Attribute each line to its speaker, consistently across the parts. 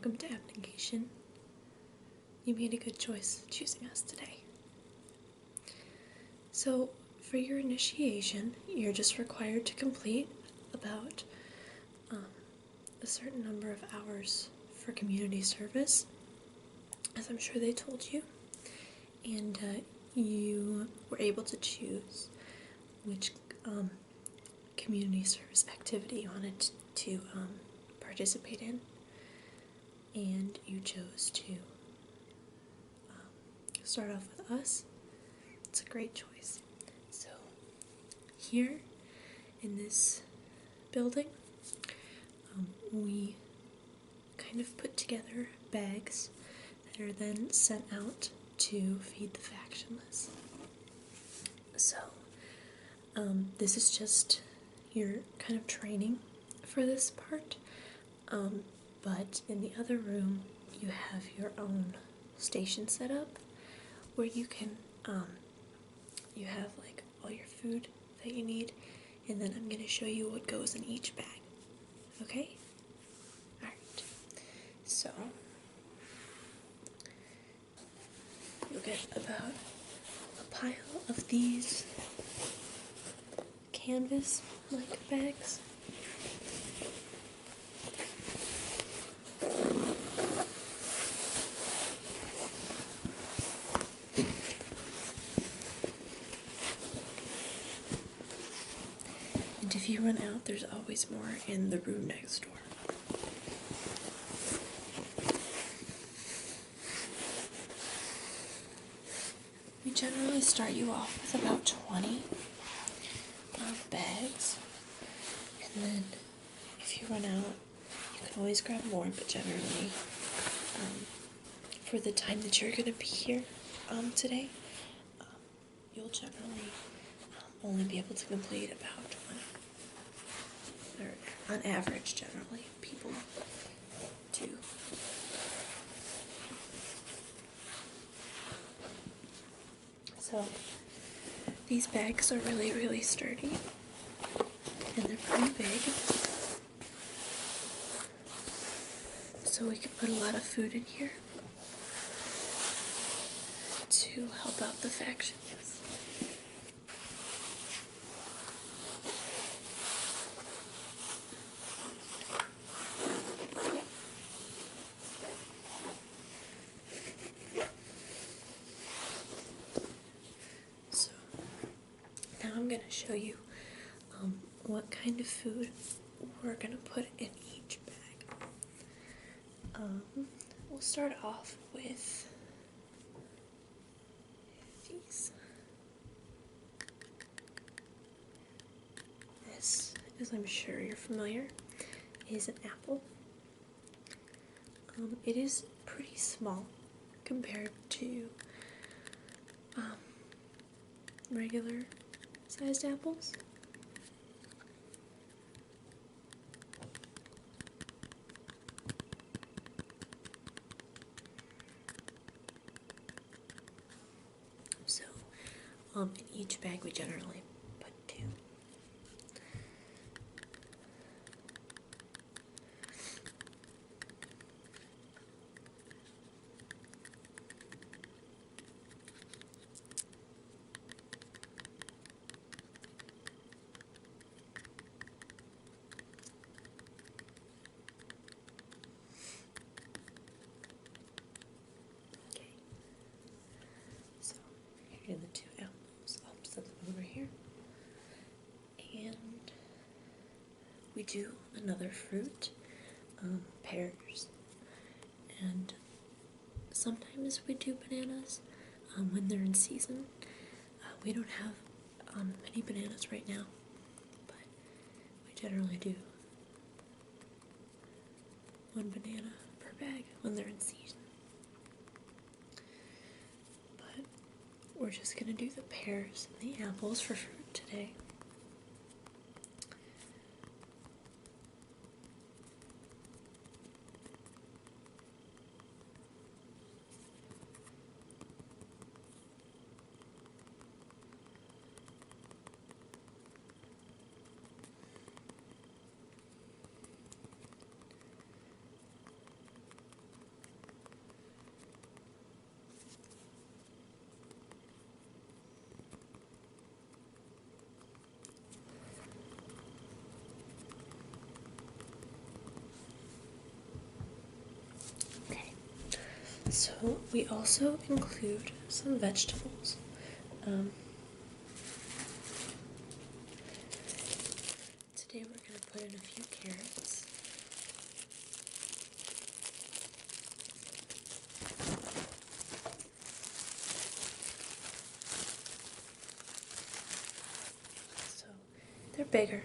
Speaker 1: welcome to Abnegation. You made a good choice choosing us today. So, for your initiation, you're just required to complete about a certain number of hours for community service, as I'm sure they told you, and you were able to choose which community service activity you wanted to participate in, and you chose to start off with us. It's a great choice. So here in this building, we kind of put together bags that are then sent out to feed the factionless. So this is just your kind of training for this part, but in the other room you have your own station set up where you can you have like all your food that you need, and then I'm going to show you what goes in each bag. Okay? Alright. So you'll get about a pile of these canvas-like bags. And if you run out, there's always more in the room next door. We generally start you off with about 20 bags, and then if you run out, you can always grab more, but generally, for the time that you're going to be here today, you'll generally only be able to complete about 20. Or on average, generally, people do. So, these bags are really, really sturdy, and they're pretty big, so we can put a lot of food in here to help out the factions. So now I'm going to show you what kind of food we're going to put in each bag. We'll start off with these. This, as I'm sure you're familiar, is an apple. It is pretty small compared to regular sized apples. So, in each bag we generally put 2. Okay. So, here are the 2 apples. I'll set them over here. And we do another fruit, pears, and sometimes we do bananas when they're in season. We don't have many bananas right now, but we generally do 1 banana per bag when they're in season. But we're just going to do the pears and the apples for fruit today. So we also include some vegetables. Today we're going to put in a few carrots. So they're bigger,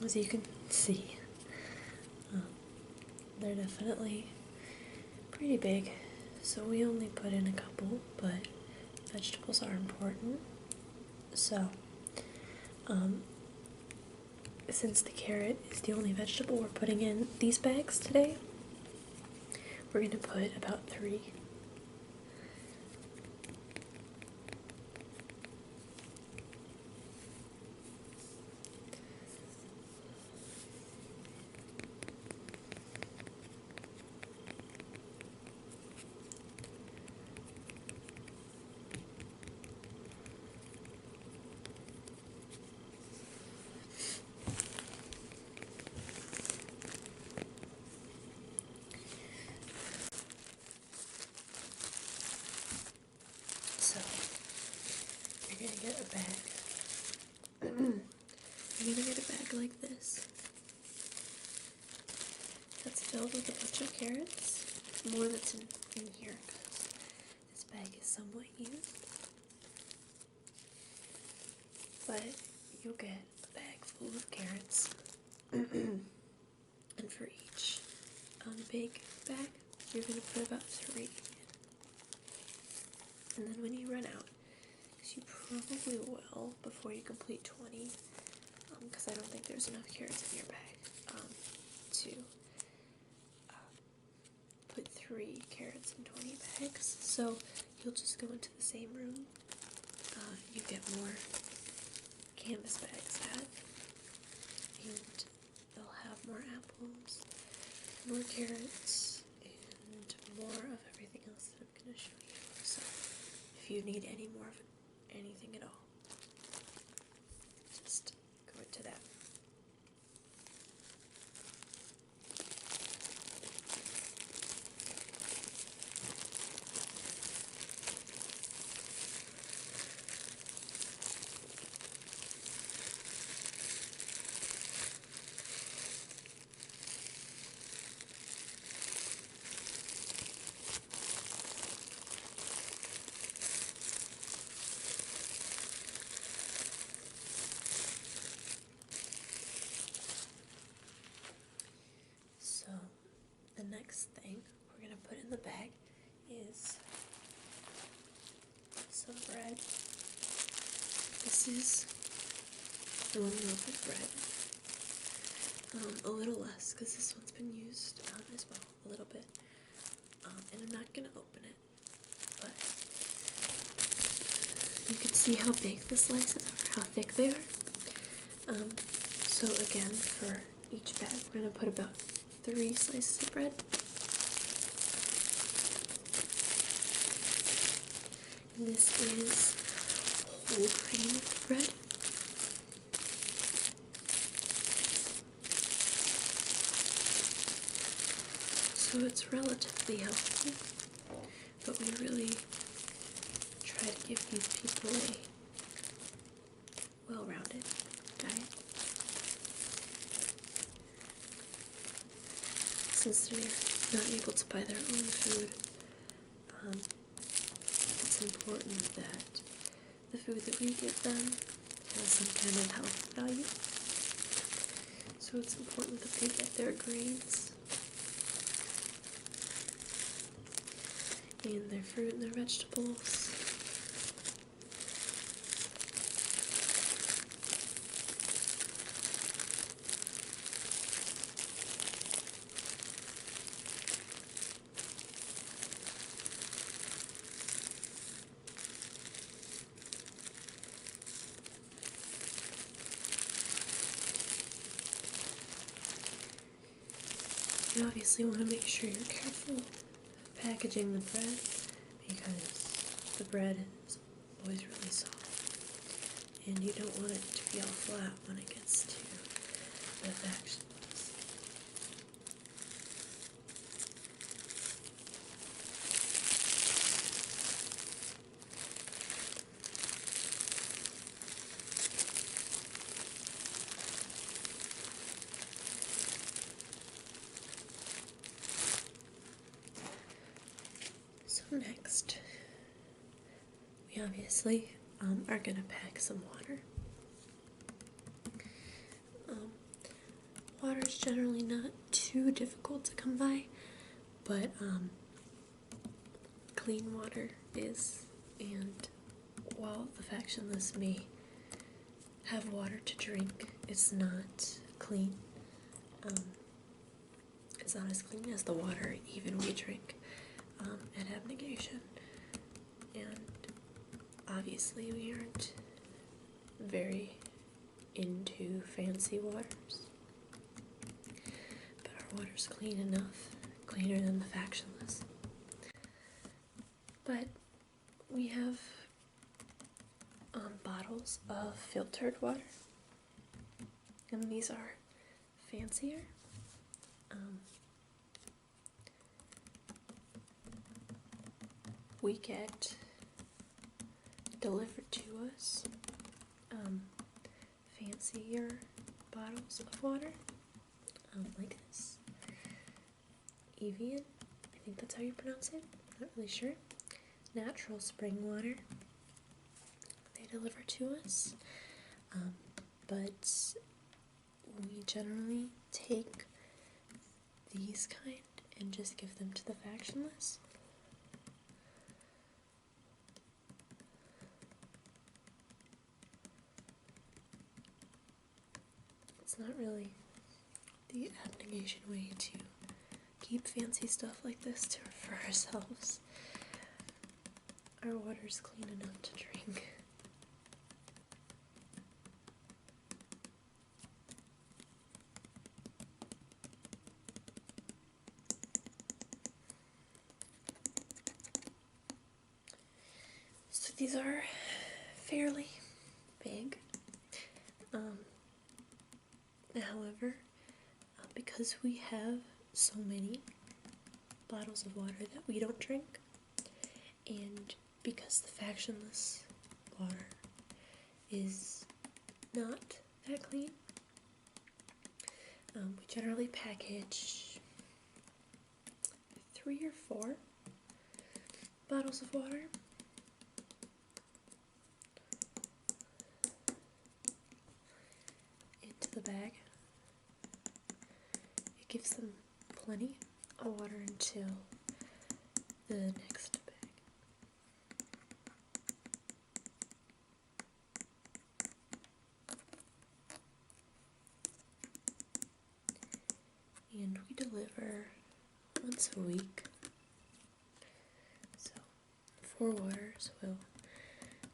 Speaker 1: as you can see. They're definitely pretty big, so we only put in a couple, but vegetables are important. So, since the carrot is the only vegetable we're putting in these bags today, we're going to put about 3. So, you're going to get a bag. You're going to get a bag like this. That's filled with a bunch of carrots. More that's in here because this bag is somewhat used. But you'll get a bag full of carrots. And for each big bag, you're going to put about 3 in. And then when you run out, because you probably will before you complete 20, because I don't think there's enough carrots in your bag to put 3 carrots in 20 bags. So you'll just go into the same room. You get more canvas bags out, and they'll have more apples, more carrots, and more of everything else that I'm going to show you. So if you need any more of anything at all, just go into that. So the next thing we're going to put in the bag is some bread. This is 1 loaf of bread. A little less because this one's been used as well, a little bit. And I'm not going to open it, but you can see how big the slices are, how thick they are. So again, for each bag, we're going to put about 3 slices of bread. And this is whole grain bread. So it's relatively healthy, but we really try to give these people a well-rounded diet. Since they're not able to buy their own food, it's important that the food that we give them has some kind of health value. So it's important that they get their grains and their fruit and their vegetables. You obviously want to make sure you're careful packaging the bread because the bread is always really soft and you don't want it to be all flat when it gets to the vegetables. obviously are going to pack some water. Water is generally not too difficult to come by, but clean water is, and while the factionless may have water to drink, it's not clean. It's not as clean as the water even we drink at Abnegation, and obviously we aren't very into fancy waters, but our water's clean enough, cleaner than the factionless. But we have bottles of filtered water, and these are fancier. We get delivered to us fancier bottles of water, like this. Evian, I think that's how you pronounce it, not really sure. Natural spring water, they deliver to us, but we generally take these kind and just give them to the factionless. It's not really the abnegation way to keep fancy stuff like this for ourselves. Our water's clean enough to drink. So these are fairly big. However, because we have so many bottles of water that we don't drink, and because the factionless water is not that clean, we generally package 3 or 4 bottles of water. Into the bag. It gives them plenty of water until the next bag. And we deliver once a week. So 4 waters will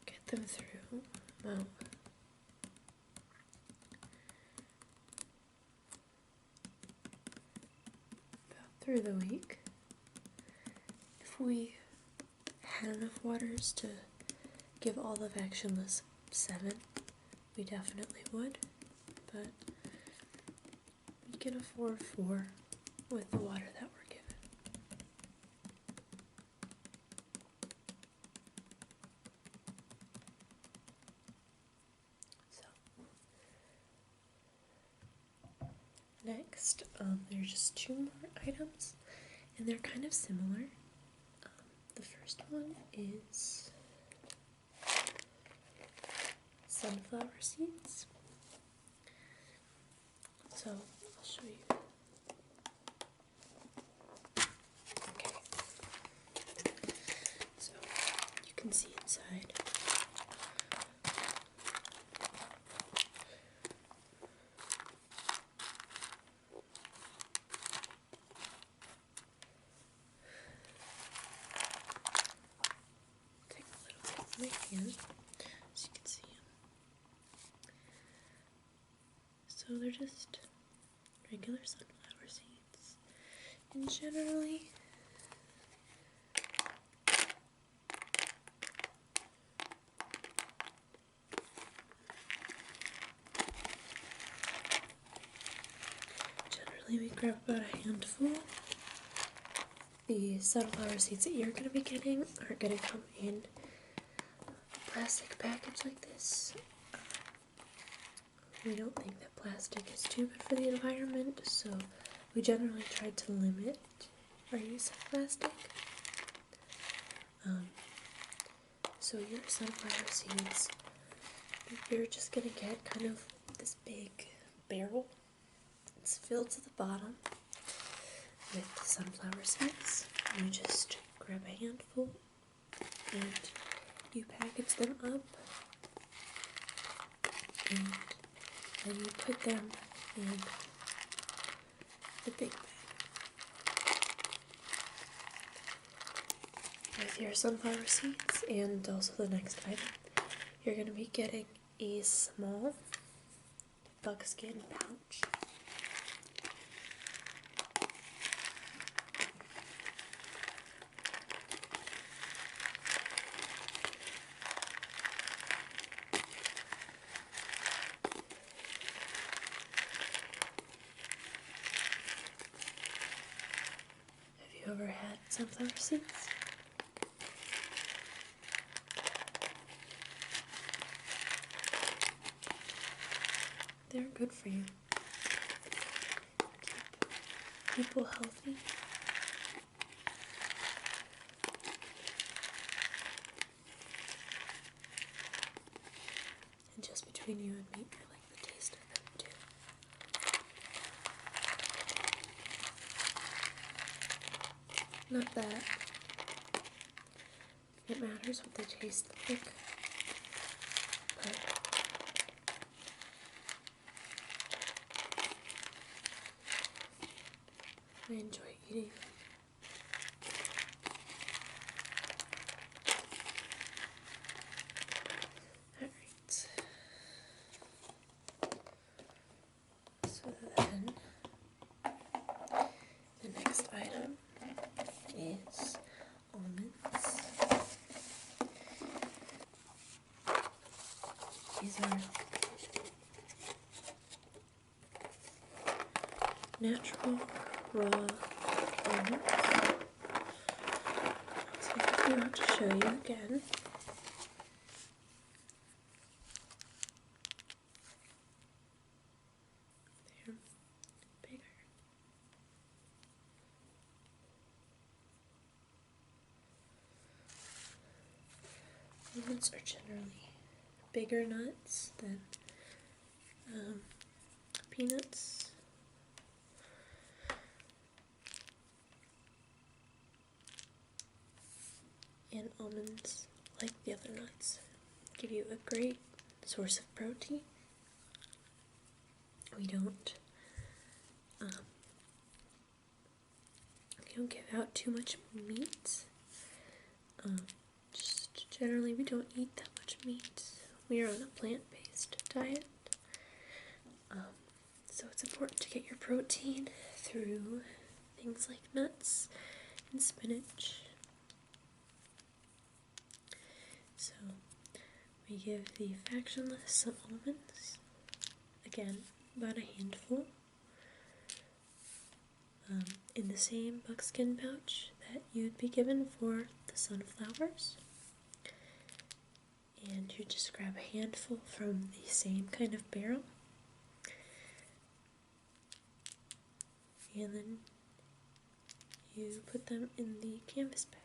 Speaker 1: get them through about through the week. If we had enough waters to give all the factionless 7, we definitely would, but we can afford 4 with the water that we're given. So, next, there are just 2 more items, and they're kind of similar. The first one is sunflower seeds. So I'll show you. Okay. So you can see inside. Take a little bit of my hand so you can see them. So they're just regular sunflower seeds, and generally we grab about a handful. The sunflower seeds that you're going to be getting are going to come in a plastic package like this. We don't think that plastic is too good for the environment, so we generally try to limit our use of plastic. So your sunflower seeds, you're just going to get kind of this big barrel. It's filled to the bottom with sunflower seeds. You just grab a handful and you package them up, and then you put them in the big bag. With your sunflower seeds and also the next item, you're going to be getting a small buckskin pouch. Have you ever had sunflower seeds? They're good for you. Keep people healthy. And just between you and me, I like the taste of them too. Not that it matters what they taste like, but I enjoy eating them. Alright. So then, the next item is almonds. These are natural raw almonds. So I have to show you again. They're bigger. Almonds are generally bigger nuts than peanuts. And almonds, like the other nuts, give you a great source of protein. We don't give out too much meat. Just generally, we don't eat that much meat. We are on a plant-based diet. So it's important to get your protein through things like nuts and spinach. So we give the factionless some almonds, again, about a handful, in the same buckskin pouch that you'd be given for the sunflowers. And you just grab a handful from the same kind of barrel, and then you put them in the canvas bag.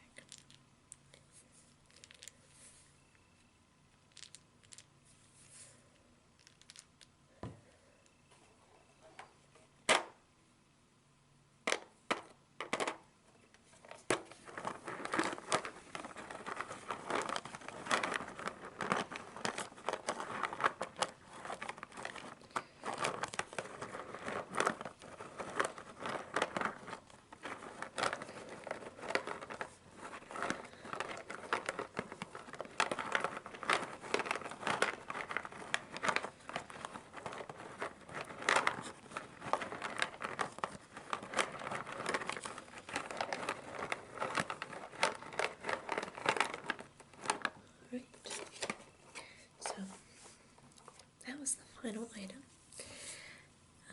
Speaker 1: Final item.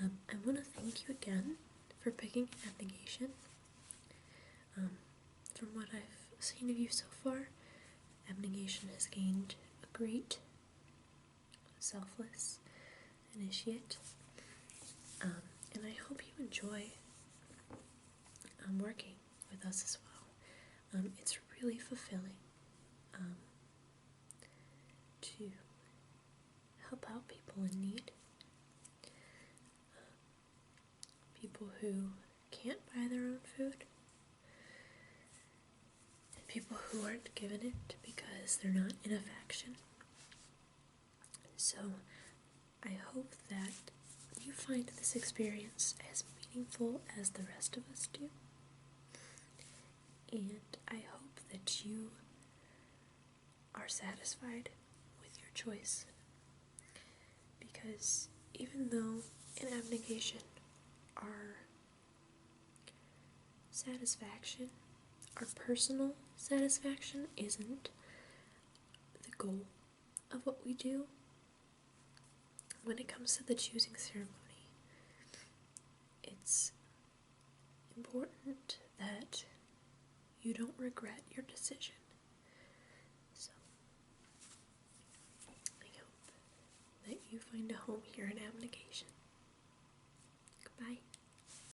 Speaker 1: I want to thank you again for picking Abnegation. From what I've seen of you so far, Abnegation has gained a great selfless initiate, and I hope you enjoy working with us as well. It's really fulfilling. to help out people in need, people who can't buy their own food, and people who aren't given it because they're not in a faction. So I hope that you find this experience as meaningful as the rest of us do, and I hope that you are satisfied with your choice, because even though in abnegation our satisfaction, our personal satisfaction isn't the goal of what we do, when it comes to the choosing ceremony, it's important that you don't regret your decision. So I hope that you find a home here in abnegation. Goodbye.